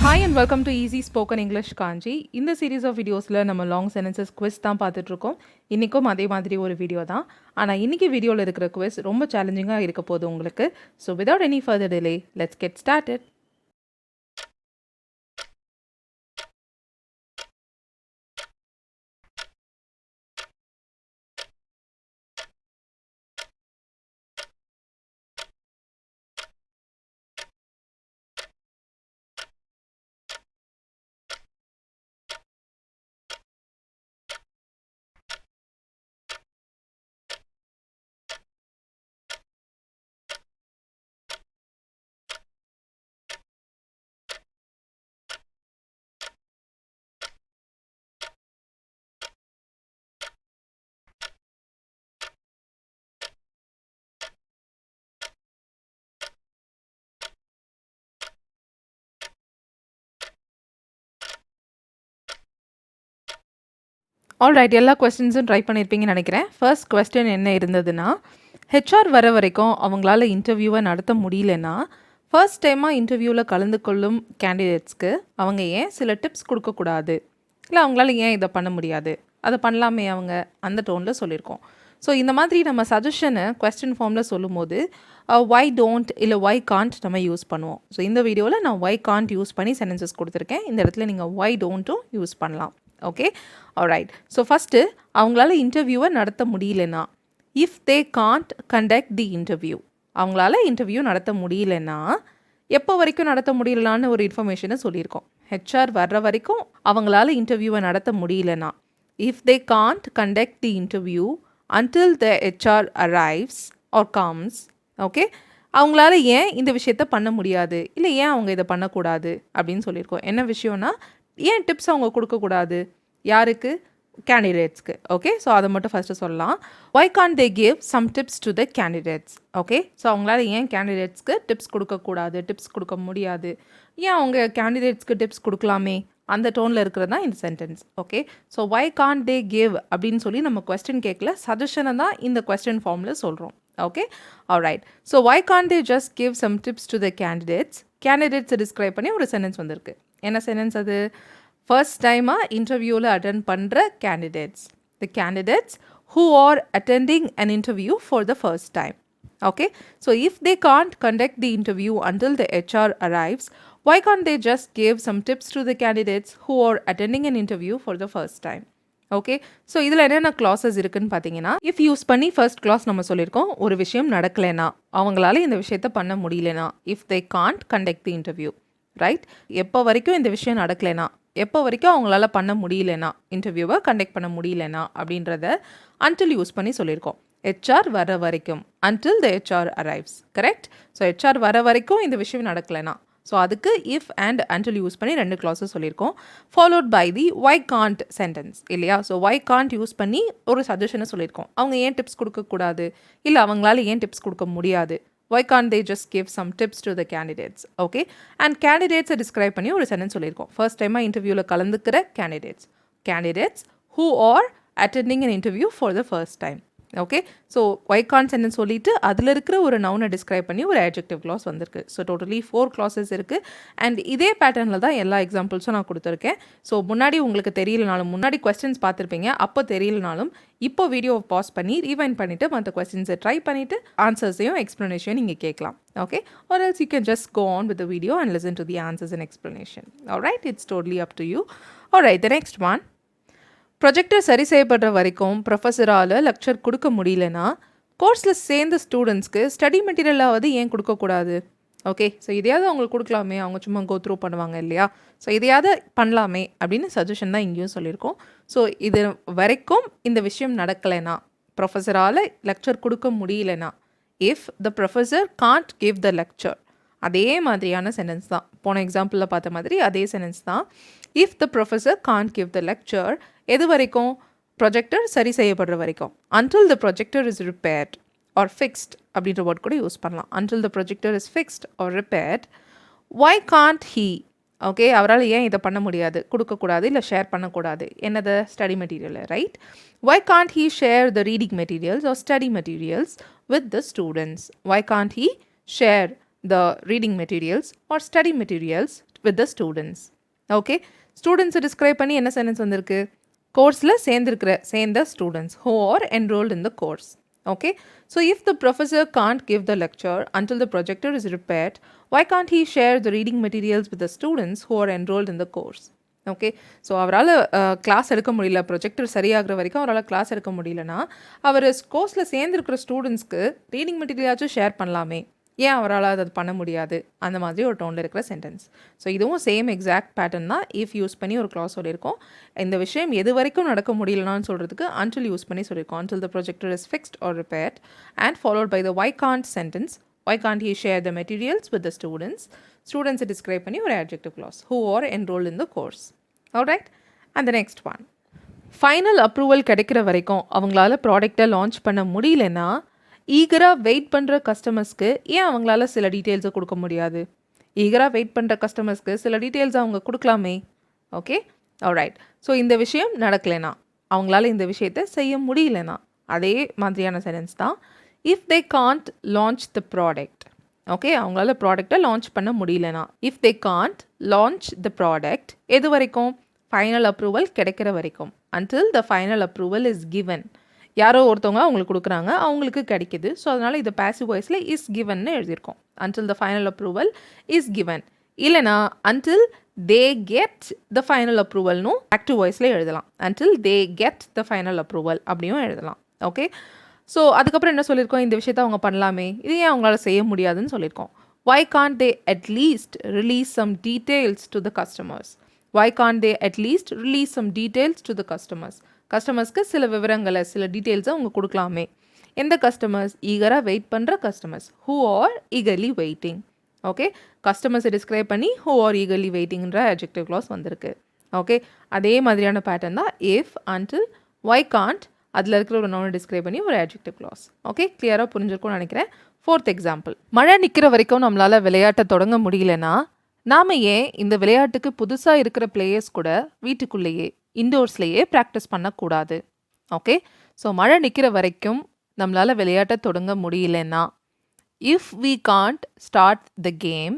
Hi and welcome to Easy Spoken English Kanji. இந்த series of வீடியோஸில் நம்ம long sentences quiz தான் பார்த்துட்ருக்கோம். இன்றைக்கும் அதே மாதிரி ஒரு வீடியோ தான். ஆனால் இன்றைக்கி வீடியோவில் இருக்கிற குவிஸ் ரொம்ப சேலஞ்சிங்காக இருக்க போகுது உங்களுக்கு. So without any further delay let's get started. Alright, எல்லா கொஸ்டின்ஸும் ட்ரை பண்ணியிருப்பீங்கன்னு நினைக்கிறேன். ஃபர்ஸ்ட் கொஸ்டின் என்ன இருந்ததுன்னா, ஹெச்ஆர் வர வரைக்கும் அவங்களால இன்டர்வியூவை நடத்த முடியலன்னா ஃபர்ஸ்ட் டைமாக இன்டர்வியூவில் கலந்து கொள்ளும் கேண்டிடேட்ஸ்க்கு அவங்க ஏன் சில டிப்ஸ் கொடுக்கக்கூடாது, இல்லை அவங்களால ஏன் இதை பண்ண முடியாது, அதை பண்ணலாமே அவங்க, அந்த டோனில் சொல்லியிருக்கோம். ஸோ இந்த மாதிரி நம்ம சஜஷனை கொஸ்டின் ஃபார்மில் சொல்லும்போது ஒய் டோன்ட் இல்லை ஒய் காண்ட் நம்ம யூஸ் பண்ணுவோம். ஸோ இந்த வீடியோவில் நான் ஒய் காண்ட் யூஸ் பண்ணி சென்டென்சஸ் கொடுத்துருக்கேன். இந்த இடத்துல நீங்கள் ஒய் டோன்ட்டும் யூஸ் பண்ணலாம். Okay, alright. ஸோ ஃபஸ்ட்டு அவங்களால இன்டர்வியூவை நடத்த முடியலன்னா, if they Gantt conduct the interview, அவங்களால இன்டர்வியூ நடத்த முடியலன்னா எப்போ வரைக்கும் நடத்த முடியலனான்னு ஒரு இன்ஃபர்மேஷனை சொல்லியிருக்கோம். ஹெச்ஆர் வர்ற வரைக்கும் அவங்களால இன்டர்வியூவை நடத்த முடியலன்னா, if they Gantt conduct the interview until the HR arrives or comes. Okay, அவங்களால ஏன் இந்த விஷயத்த பண்ண முடியாது, இல்லை ஏன் அவங்க இதை பண்ணக்கூடாது அப்படின்னு சொல்லியிருக்கோம். என்ன விஷயம்னா, ஏன் டிப்ஸ் அவங்க கொடுக்கக்கூடாது, யாருக்கு, கேண்டிடேட்ஸ்க்கு. ஓகே, ஸோ அதை மட்டும் ஃபஸ்ட்டு சொல்லலாம். Why can't they give some tips to the candidates. Okay, so அவங்களால ஏன் கேண்டிடேட்ஸ்க்கு டிப்ஸ் கொடுக்கக்கூடாது, டிப்ஸ் கொடுக்க முடியாது, ஏன் அவங்க கேண்டிடேட்ஸ்க்கு டிப்ஸ் கொடுக்கலாமே, அந்த டோனில் இருக்கிறது தான் இந்த sentence. Okay, so why can't they give அப்படின்னு சொல்லி நம்ம கொஸ்டின் கேட்கல, சஜஷனை தான் இந்த கொஸ்டின் ஃபார்மில் சொல்கிறோம். Okay, alright. So why can't they just give some tips to the கேண்டிடேட்ஸை டிஸ்கிரைப் பண்ணி ஒரு சென்டென்ஸ் வந்திருக்கு. என்ன சென்டென்ஸ் அது? ஃபர்ஸ்ட் டைமாக இன்டர்வியூவில் அட்டென்ட் பண்ணுற candidates, the candidates who are attending an interview for the first time. Okay, so if they can't conduct the interview until the HR arrives, why can't they just give some tips to the candidates who are attending an interview for the first time? Okay, so இதில் என்னென்ன classes இருக்குதுன்னு பார்த்தீங்கன்னா, if use பண்ணி first class நம்ம சொல்லியிருக்கோம். ஒரு விஷயம் நடக்கலைன்னா, அவங்களால இந்த விஷயத்த பண்ண முடியலனா, if they Gantt conduct the interview, right? எப்போ வரைக்கும் இந்த விஷயம் நடக்கலைன்னா, எப்போ வரைக்கும் அவங்களால பண்ண முடியலனா, இன்டர்வியூவை கண்டக்ட் பண்ண முடியலனா அப்படின்றத until யூஸ் பண்ணி சொல்லியிருக்கோம். ஹெச்ஆர் வர வரைக்கும், until the HR arrives, correct? So HR வர வரைக்கும் இந்த விஷயம் நடக்கலைனா, ஸோ அதுக்கு இஃப் அண்ட் until யூஸ் பண்ணி ரெண்டு கிளாஸஸ் சொல்லியிருக்கோம். Followed by the why can't sentence, இல்லையா? ஸோ ஒய் காண்ட் யூஸ் பண்ணி ஒரு சஜஷனை சொல்லியிருக்கோம். அவங்க ஏன் டிப்ஸ் கொடுக்கக்கூடாது, இல்லை அவங்களால ஏன் டிப்ஸ் கொடுக்க முடியாது, why can't they just give some tips to the candidates? Okay, and candidates describe பண்ணி ஒரு சென்டென்ஸ் சொல்லியிருக்கோம். ஃபர்ஸ்ட் டைமாக இன்டர்வியூவில் கலந்துக்கிற candidates who are attending an interview for the first time. Okay, so why can't sentence சொல்லிவிட்டு அதில் இருக்கிற ஒரு நவுனை describe பண்ணி ஒரு adjective clause வந்திருக்கு. ஸோ டோட்டலி 4 clauses இருக்குது. அண்ட் இதே பேட்டர்னில் தான் எல்லா எக்ஸாம்பிள்ஸும் நான் கொடுத்துருக்கேன். ஸோ முன்னாடி உங்களுக்கு தெரியலனாலும், முன்னாடி கொஸ்டின்ஸ் பார்த்துருப்பீங்க, அப்போ தெரியலனாலும் இப்போ வீடியோவை பாஸ் பண்ணி ரீவைண்ட் பண்ணிவிட்டு மற்ற கொஸ்டின்ஸை ட்ரை பண்ணிவிட்டு ஆன்சர்ஸையும் எக்ஸ்ப்ளனேஷன் நீங்கள் கேட்கலாம். Okay, or else you can just go on with the video and listen to the answers and explanation. Alright, it's totally up to you. Alright, the next one. Projector சரி செய்யப்படுற வரைக்கும் ப்ரொஃபஸரால் lecture கொடுக்க முடியலனா, கோர்ஸில் சேர்ந்த ஸ்டூடெண்ட்ஸ்க்கு study மெட்டீரியலாவது ஏன் கொடுக்கக்கூடாது? Okay, so இதையாவது அவங்களுக்கு கொடுக்கலாமே, அவங்க சும்மா கோ த்ரூ பண்ணுவாங்க இல்லையா? ஸோ இதையாவது பண்ணலாமே அப்படின்னு சஜஷன் தான் இங்கேயும் சொல்லியிருக்கோம். ஸோ இது வரைக்கும் இந்த விஷயம் நடக்கலைனா, ப்ரொஃபஸரால் லெக்சர் கொடுக்க முடியலனா, if the professor can't give the lecture, அதே மாதிரியான சென்டென்ஸ் தான். போன எக்ஸாம்பிளில் பார்த்த மாதிரி அதே சென்டென்ஸ் தான். If the professor can't give the lecture, எது வரைக்கும்? ப்ரொஜெக்டர் சரி செய்யப்படுற வரைக்கும். until the projector is repaired or fixed அப்படின்ற வேர்ட் கூட யூஸ் பண்ணலாம். until the projector is fixed or repaired, why can't he? Okay, அவரால் ஏன் இதை பண்ண முடியாது, கொடுக்கக்கூடாது, இல்லை ஷேர் பண்ணக்கூடாது, என்னது, study material, right? why can't he share the reading materials or study materials with the students? why can't he share the reading materials or study materials with the students. Okay, ஸ்டூடெண்ட்ஸை describe பண்ணி என்ன sentence வந்திருக்கு? கோர்ஸில் சேர்ந்த students who are enrolled in the course. Okay, so if the professor can't give the lecture until the projector is repaired, why can't he share the reading materials with the students who are enrolled in the course? Okay, so அவரால் class எடுக்க முடியல, projector சரியாகிற வரைக்கும் அவரால் class எடுக்க முடியலன்னா அவர் கோர்ஸில் சேர்ந்துருக்கிற ஸ்டூடெண்ட்ஸ்க்கு reading மெட்டீரியலாச்சும் share பண்ணலாமே, ஏன் அவரால் அது பண்ண முடியாது? அந்த மாதிரி ஒரு டோனில் இருக்கிற சென்டென்ஸ். ஸோ இதுவும் சேம் எக்ஸாக்ட் பேட்டர்ன் தான். இஃப் யூஸ் பண்ணி ஒரு கிளாஸ் சொல்லியிருக்கோம். இந்த விஷயம் எது வரைக்கும் நடக்க முடியலனான்னு சொல்கிறதுக்கு until யூஸ் பண்ணி சொல்லியிருக்கோம். until the projector is fixed or repaired and followed by the why can't sentence. Why can't he share the materials with the students? Students describe பண்ணி ஒரு adjective clause who are enrolled in the course. Alright, and the next one. Final approval கிடைக்கிற வரைக்கும் அவங்களால ப்ராடக்டை launch பண்ண முடியலன்னா ஈகராக wait பண்ணுற கஸ்டமர்ஸ்க்கு ஏன் அவங்களால சில டீட்டெயில்ஸை கொடுக்க முடியாது? ஈகராக வெயிட் பண்ணுற கஸ்டமர்ஸ்க்கு சில டீட்டெயில்ஸை அவங்க கொடுக்கலாமே. Okay, alright. ஸோ இந்த விஷயம் நடக்கலைனா, அவங்களால இந்த விஷயத்தை செய்ய முடியலனா, அதே மாதிரியான சென்டென்ஸ் தான். If they Gantt launch the product. Okay, அவங்களால ப்ராடக்டை லான்ச் பண்ண முடியலனா, if they Gantt launch the product எது வரைக்கும்? ஃபைனல் அப்ரூவல் கிடைக்கிற வரைக்கும். until the final approval is given. யாரோ ஒருத்தவங்க அவங்களுக்கு கொடுக்குறாங்க, அவங்களுக்கு கிடைக்கிது. ஸோ அதனால் இதை பாசிவ் வாய்ஸில் இஸ் கிவன்னு எழுதியிருக்கோம். until the final approval is given. இல்லைனா until they get the final approvalனு ஆக்டிவ் வாய்ஸில் எழுதலாம். until they get the final approval அப்படியும் எழுதலாம். ஓகே, ஸோ அதுக்கப்புறம் என்ன சொல்லியிருக்கோம்? இந்த விஷயத்தை அவங்க பண்ணலாமே, இது ஏன் அவங்களால செய்ய முடியாதுன்னு சொல்லியிருக்கோம். why can't they at least release some details to the customers? why can't they at least release some details to the customers? கஸ்டமர்ஸ்க்கு சில விவரங்களை, சில டீட்டெயில்ஸை அவங்க கொடுக்கலாமே. எந்த கஸ்டமர்ஸ்? ஈகராக வெயிட் பண்ணுற customers who are eagerly waiting. Okay, கஸ்டமர்ஸை டிஸ்கிரைப் பண்ணி who are eagerly waitingன்ற adjective clause வந்திருக்கு. ஓகே, அதே மாதிரியான பேட்டர்ன் தான் if, until, why can't அதில் இருக்கிற ஒரு நோனை டிஸ்கிரைப் பண்ணி ஒரு adjective clause. ஓகே, கிளியராக புரிஞ்சிருக்கும்னு நினைக்கிறேன். Fourth example. மழை நிற்கிற வரைக்கும் நம்மளால் விளையாட்டை தொடங்க முடியலன்னா நாம் ஏன் இந்த விளையாட்டுக்கு புதுசாக இருக்கிற பிளேயர்ஸ் கூட வீட்டுக்குள்ளேயே இன்டோர்ஸ்லேயே ப்ராக்டிஸ் பண்ணக்கூடாது? ஓகே, ஸோ மழை நிற்கிற வரைக்கும் நம்மளால் விளையாட்டை தொடங்க முடியலன்னா if we can't start the game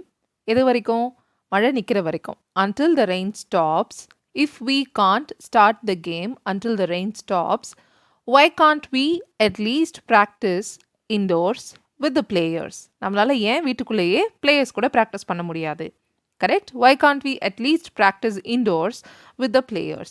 எது வரைக்கும்? மழை நிற்கிற வரைக்கும். until the rain stops. if we can't start the game until the rain stops, why can't we at least practice indoors with the players? நம்மளால் ஏன் வீட்டுக்குள்ளேயே பிளேயர்ஸ் கூட practice பண்ண முடியாது? Correct. why can't we at least practice indoors with the players?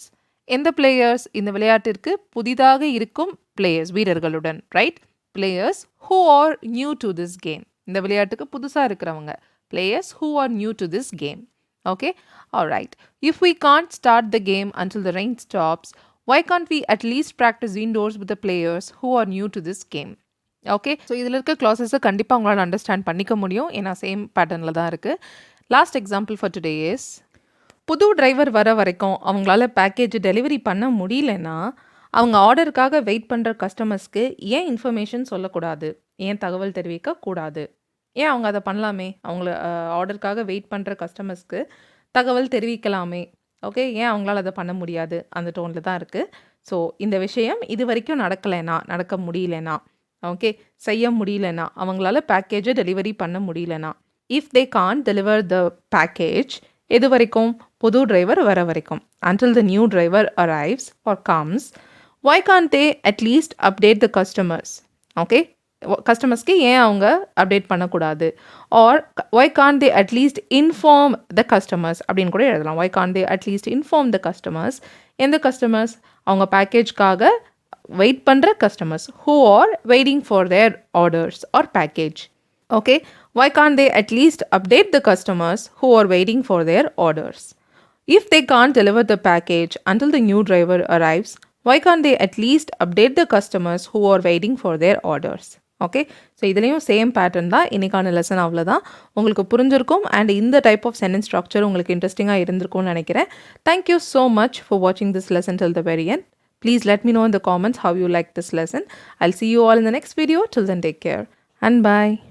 எந்த players? இந்த விளையாட்டிற்கு புதிதாக இருக்கும் பிளேயர்ஸ், வீரர்களுடன். Right, players who are new to this game. இந்த விளையாட்டுக்கு புதுசாக இருக்கிறவங்க, players who are new to this game. Okay, alright. if we can't start the game until the rain stops, why can't we at least practice indoors with the players who are new to this game? Okay, so இதில் இருக்க கிளாஸஸை கண்டிப்பாக உங்களால் understand பண்ணிக்க முடியும், ஏன்னா same பேட்டர்னில் தான் இருக்குது. Last example for today is, புது டிரைவர் வர வரைக்கும் அவங்களால பேக்கேஜ் டெலிவரி பண்ண முடியலன்னா அவங்க ஆர்டருக்காக வெயிட் பண்ணுற கஸ்டமர்ஸ்க்கு ஏன் இன்ஃபர்மேஷன் சொல்லக்கூடாது? ஏன் தகவல் தெரிவிக்கக்கூடாது? ஏன் அவங்க அதை பண்ணலாமே? அவங்கள ஆர்டருக்காக வெயிட் பண்ணுற கஸ்டமர்ஸ்க்கு தகவல் தெரிவிக்கலாமே. ஓகே, ஏன் அவங்களால அதை பண்ண முடியாது? அந்த டோனில் தான் இருக்குது. ஸோ இந்த விஷயம் இது வரைக்கும் நடக்க முடியலனா, ஓகே, செய்ய முடியலனா, அவங்களால பேக்கேஜை டெலிவரி பண்ண முடியலனா, if they can't deliver the package எது வரைக்கும்? புது டிரைவர் வர வரைக்கும். until the new driver arrives or comes, why can't they at least update the customers? Okay, கஸ்டமர்ஸ்க்கு ஏன் அவங்க அப்டேட் பண்ணக்கூடாது? Or why can't they at least inform the customers அப்படின்னு கூட எழுதலாம். why can't they at least inform the customers? எந்த customers? அவங்க பேக்கேஜ்க்காக wait பண்ணுற customers who are waiting for their orders or package. Okay, why can't they at least update the customers who are waiting for their orders? If they can't deliver the package until the new driver arrives, why can't they at least update the customers who are waiting for their orders? Okay, so இதுலேயும் same pattern தான். இன்றைக்கான lesson அவ்வளோதான். உங்களுக்கு புரிஞ்சிருக்கும் and இந்த type of sentence structure உங்களுக்கு இன்ட்ரெஸ்டிங்காக இருந்திருக்கும்னு நினைக்கிறேன். தேங்க்யூ ஸோ மச் ஃபார் வாட்சிங் this lesson till the very end. Please let me know in the comments how you like this lesson. I'll see you all in the next video. Till then, take care and bye.